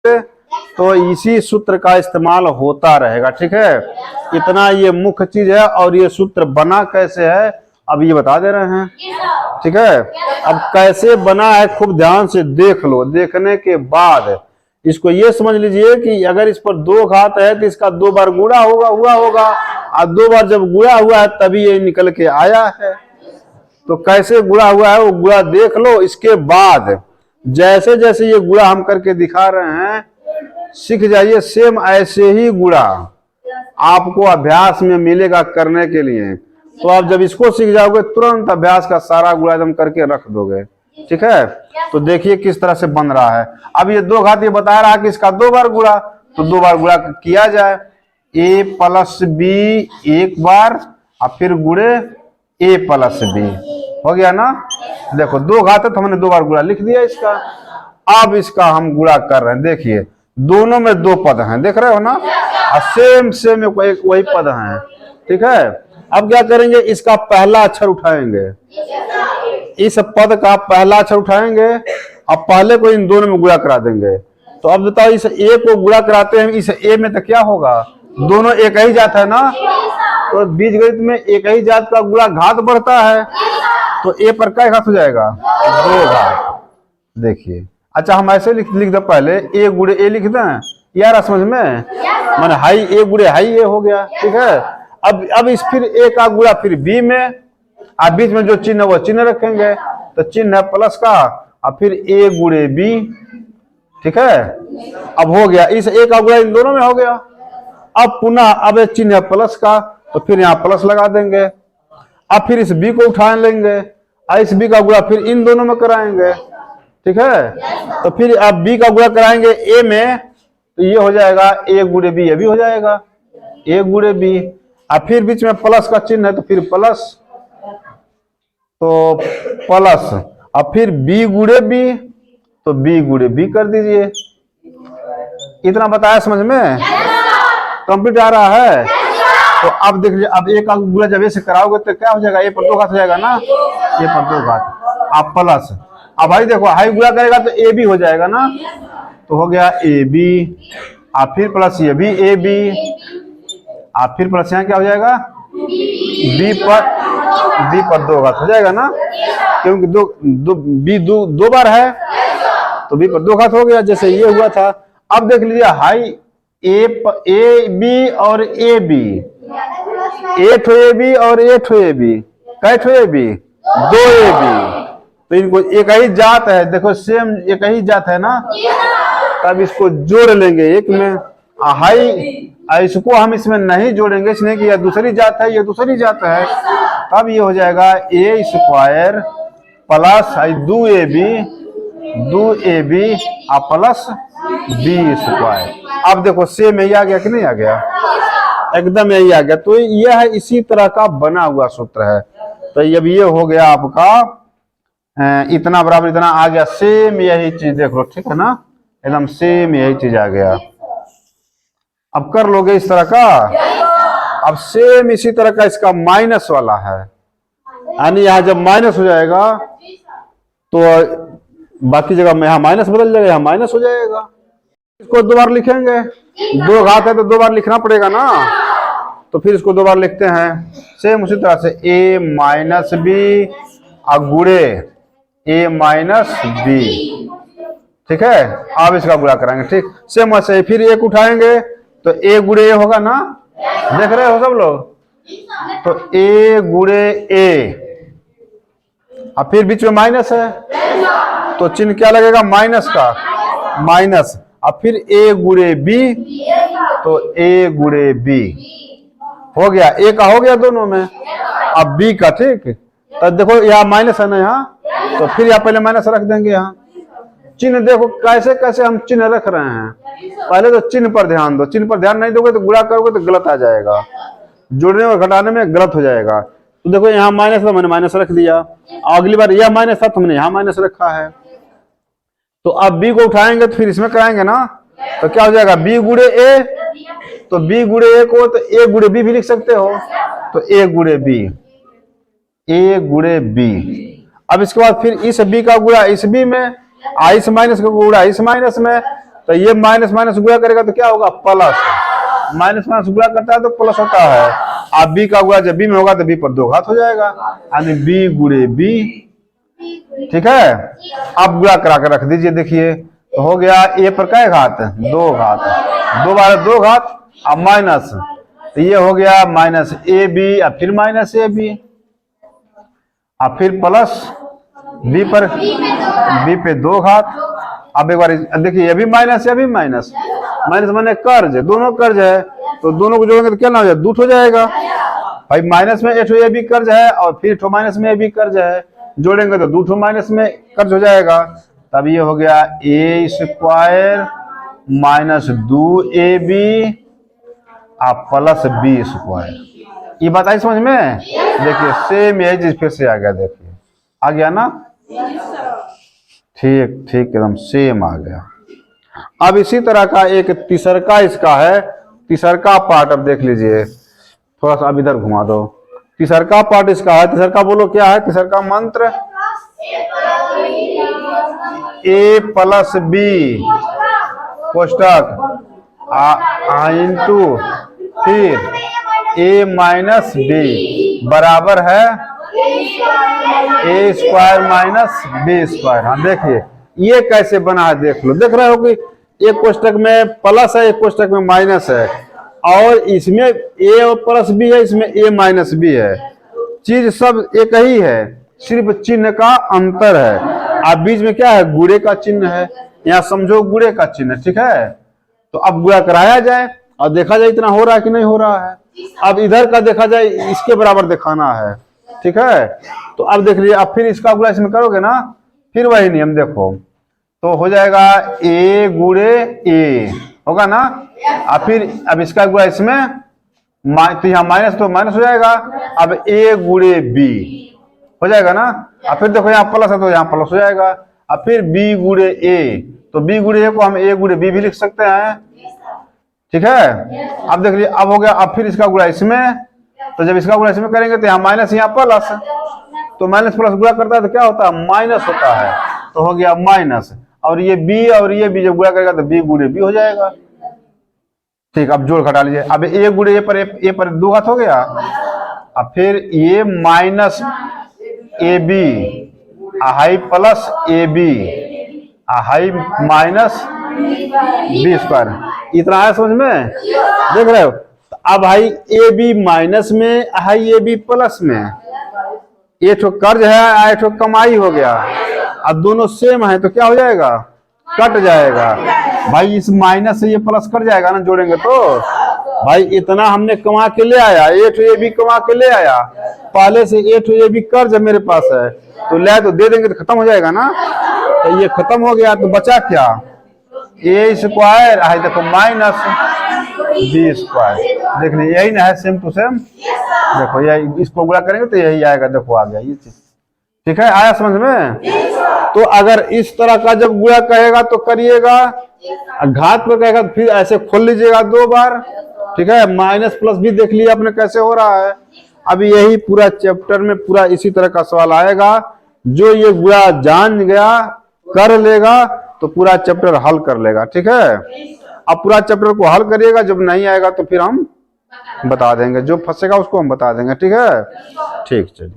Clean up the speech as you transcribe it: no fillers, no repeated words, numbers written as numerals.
तो इसी सूत्र का इस्तेमाल होता रहेगा। ठीक है, इतना ये मुख्य चीज है। और ये सूत्र बना कैसे है अब ये बता दे रहे हैं। ठीक है, अब कैसे बना है खूब ध्यान से देख लो। देखने के बाद इसको ये समझ लीजिए कि अगर इस पर 2 घात है तो इसका 2 बार गुणा हुआ होगा, और 2 बार जब गुणा हुआ है तभी ये निकल के आया है। तो कैसे गुणा हुआ है वो गुणा देख लो। इसके बाद जैसे जैसे ये गुणा हम करके दिखा रहे हैं सीख जाइए। सेम ऐसे ही गुणा आपको अभ्यास में मिलेगा करने के लिए। तो आप जब इसको सीख जाओगे तुरंत अभ्यास का सारा गुणा एकदम करके रख दोगे। ठीक है, तो देखिए किस तरह से बन रहा है। अब ये 2 घात ये बता रहा है कि इसका 2 बार गुणा, तो 2 बार गुणा किया जाए। a प्लस बी एक बार और फिर गुणे a प्लस बी हो गया ना। देखो 2 घात है तो हमने 2 बार गुणा लिख दिया इसका। अब इसका हम गुणा कर रहे हैं। देखिए दोनों में 2 पद हैं, देख रहे हो ना, और सेम वही पद हैं। ठीक है, अब क्या करेंगे, इसका पहला अक्षर उठाएंगे, इस पद का पहला अक्षर उठाएंगे और पहले को इन दोनों में गुणा करा देंगे। तो अब बताओ इस ए को गुणा कराते हैं इस ए में तो क्या होगा, दोनों एक ही जात है ना। तो बीजगणित में एक ही जात का गुणा घात बढ़ता है, तो ए पर क्या घात हो जाएगा, 2 घात। देखिए अच्छा हम ऐसे लिख दे, पहले ए गुणे ए लिख दें यार, समझ में माने हाई ए गुणे हाई ए हो गया। ठीक है, अब इस फिर ए का गुणा फिर बी में, आप बीच में जो चिन्ह है वो चिन्ह रखेंगे, तो चिन्ह है प्लस का और फिर ए गुणे बी। ठीक है, अब हो गया इस ए का गुणा इन दोनों में हो गया। अब पुनः अब चिन्ह है प्लस का, तो फिर यहाँ प्लस लगा देंगे। अब फिर इस बी को उठा लेंगे और इस बी का गुणा फिर इन दोनों में कराएंगे। ठीक है, तो फिर आप बी का गुणा कराएंगे ए में, तो ये हो जाएगा ए गुणे बी, ये भी हो जाएगा ए गुणे बी। और फिर बीच में प्लस का चिन्ह है तो फिर प्लस, तो प्लस, अब फिर बी गुणे बी, तो बी गुणे बी कर दीजिए। इतना बताया समझ में, कंप्लीट आ रहा है। तो अब देख लीजिए, अब ए का गुणा जब ऐसे कराओगे तो क्या हो जाएगा, ए पर 2 घात हो जाएगा ना, ए पर 2 घात अब प्लस। अब भाई देखो हाई गुणा करेगा तो ए बी हो जाएगा ना, तो हो गया ए बी, और फिर प्लस ये भी ए बी, और फिर प्लस यहाँ क्या हो जाएगा बी पर 2 घात हो जाएगा ना, क्योंकि दो बार है तो बी पर 2 घात हो गया, जैसे ये हुआ था। अब देख लीजिए हाई ए बी और ए बी, ए ठो ए बी और ए ठो ए बी, कै ठो ए बी, 2 ए बी, तो इनको एक ही जात है, देखो सेम एक ही जात है ना, तब इसको जोड़ लेंगे एक में। हाई इसको हम इसमें नहीं जोड़ेंगे, इसलिए कि यह दूसरी जात है, ये दूसरी जात है, तब ये हो जाएगा A square plus 2 A B plus B square. अब देखो सेम यही आ गया कि नहीं आ गया, एकदम यही आ गया। तो यह है इसी तरह का बना हुआ सूत्र है। तो अब ये हो गया आपका इतना बराबर इतना आ गया, सेम यही चीज देख लो। ठीक है ना, एकदम सेम यही चीज आ गया। अब कर लोगे इस तरह का। अब सेम इसी तरह का इसका माइनस वाला है, यानी यहाँ जब माइनस हो जाएगा तो बाकी जगह में यहाँ माइनस बदल जाएगा, यहाँ माइनस हो जाएगा। इसको 2 बार लिखेंगे, 2 घात है तो 2 बार लिखना पड़ेगा ना, तो फिर इसको 2 बार लिखते हैं सेम उसी तरह से ए माइनस बी गुणे ए माइनस बी। ठीक है, अब इसका गुणा कराएंगे। ठीक सेम वैसे ही फिर एक उठाएंगे तो ए गुणे ए होगा ना, देख रहे हो सब लोग, तो ए गुणे ए, अब फिर बीच में माइनस है तो चिन्ह क्या लगेगा, माइनस का, माइनस। अब फिर ए गुणे बी, तो ए गुणे बी हो गया, ए का हो गया दोनों में, अब बी का। ठीक, तो देखो यहाँ माइनस है ना यहाँ, तो फिर यहाँ पहले माइनस रख देंगे। यहाँ चिन्ह देखो कैसे कैसे हम चिन्ह रख रहे हैं, पहले तो चिन्ह पर ध्यान दो, चिन्ह पर ध्यान नहीं दोगे तो गुणा करोगे तो गलत आ जाएगा, जोड़ने और घटाने में गलत हो जाएगा। तो देखो यहाँ माइनस था, मैंने माइनस रख दिया, अगली बार यह माइनस था तो हमने यहाँ माइनस रखा है। तो अब बी को उठाएंगे तो फिर इसमें कराएंगे ना, तो क्या हो जाएगा बी गुणे ए, तो बी गुणे ए को तो ए गुणे बी भी लिख सकते हो, तो ए गुणे बी, ए गुणे बी। अब इसके बाद फिर इस बी का गुणा इस बी में, इस माइनस का गुणा इस माइनस में, तो ये माइनस माइनस गुणा करेगा तो क्या होगा, प्लस। माइनस माइनस गुणा करता है तो प्लस होता है। अब बी का गुणा जब बी में होगा तो बी पर 2 घात हो जाएगा, यानी बी गुणे बी। ठीक है, अब गुणा करा कर रख दीजिए। देखिए तो हो गया ए पर क्या घात, 2 घात, 2 बार 2 घात, अब माइनस, तो ये हो गया माइनस ए बी, अब फिर माइनस ए बी, अब फिर प्लस बी पर बी पे 2 घात। अब एक बार देखिए ये भी माइनस, ये भी माइनस, माइनस माने कर्ज, दोनों कर्ज है तो दोनों को जोड़ेंगे तो क्या ना हो जाए, 2 हो जाएगा भाई। माइनस में एक ये भी कर्ज है और फिर माइनस में भी कर्ज है, जोड़ेंगे तो 2 माइनस में कर्ज हो जाएगा। तब ये हो गया ए स्क्वायर माइनस 2ab आप प्लस बी स्क्वायर। ये बात आई समझ में? देखिए सेम यही चीज फिर से आ गया, देखिए आ गया ना, ठीक ठीक एकदम सेम आ गया। अब इसी तरह का एक तीसरका इसका है, तीसरका पार्ट अब देख लीजिए, थोड़ा सा अब इधर घुमा दो। तीसरका पार्ट इसका है, तीसरका बोलो क्या है, तीसरका मंत्र ए प्लस बी कोष्टक इंटू फिर ए माइनस बी बराबर है ए स्क्वायर माइनस बी स्क्वायर। हाँ देखिए ये कैसे बना है, देख लो, देख रहे हो कि एक कोष्टक में प्लस है, एक कोष्टक में माइनस है, और इसमें ए प्लस बी है, इसमें ए माइनस बी है, चीज सब एक ही है, सिर्फ चिन्ह का अंतर है। अब बीच में क्या है, गुणे का चिन्ह है, यहाँ समझो गुणे का चिन्ह, ठीक है। तो अब गुणा कराया जाए और देखा जाए इतना हो रहा है कि नहीं हो रहा है। अब इधर का देखा जाए, इसके बराबर दिखाना है, ठीक है। तो अब देख लीजिए, अब फिर इसका गुणा इसमें करोगे ना, फिर वही नियम देखो, तो हो जाएगा ए गुणे ए होगा ना, अब फिर अब इसका गुणा इसमें, तो यहाँ माइनस तो माइनस हो जाएगा, अब ए गुणे बी हो जाएगा ना, अब फिर देखो यहाँ प्लस है तो यहाँ प्लस हो जाएगा, अब फिर बी गुणे ए, तो बी गुणे ए को हम ए गुणे बी भी लिख सकते हैं, ठीक है। अब देख लीजिए अब हो गया, अब फिर इसका गुणा इसमें, तो जब इसका गुणा इसमें करेंगे तो यहाँ माइनस यहाँ प्लस, तो माइनस प्लस गुणा करता है तो क्या होता है, माइनस होता है, तो हो गया माइनस, और ये बी और ये बी जब गुणा करेगा तो बी गुणे बी हो जाएगा। ठीक, अब जोड़ घटा लीजिए, अब ए गुणे ए पर 2 घात हो गया, अब फिर ये minus A B high plus A B high minus B square, इतना है समझ में, देख रहे हो। अब हाई ए बी माइनस में, हाई ए बी प्लस में, ये तो कर्ज है, ये तो कमाई हो गया, अब दोनों सेम है तो क्या हो जाएगा, कट जाएगा भाई, इस माइनस से ये प्लस कट जाएगा ना, जोड़ेंगे तो भाई इतना हमने कमा के ले आया, ए तो ये भी कमा के ले आया, पहले से ए तो ये भी कर्ज मेरे पास है, तो ले तो दे देंगे तो खत्म हो जाएगा ना, तो ये खत्म हो गया तो बचा क्या, ए स्क्वायर है, देखो माइनस बी स्क्वायर, देख लीजिए यही ना है, सेम टू सेम, देखो यही, इसको गुणा करेंगे तो यही आएगा, देखो आ गया ये चीज, ठीक है, आया समझ में। तो अगर इस तरह का जब गुणा कहेगा तो करिएगा, घात पर कहेगा तो फिर ऐसे खोल लीजिएगा 2 बार, ठीक है। माइनस प्लस भी देख लिया आपने कैसे हो रहा है। अब यही पूरा चैप्टर में पूरा इसी तरह का सवाल आएगा, जो ये गुणा जान गया कर लेगा तो पूरा चैप्टर हल कर लेगा, ठीक है। अब पूरा चैप्टर को हल करिएगा, जब नहीं आएगा तो फिर हम बता देंगे, जो फंसेगा उसको हम बता देंगे, ठीक है। ठीक, चलिए।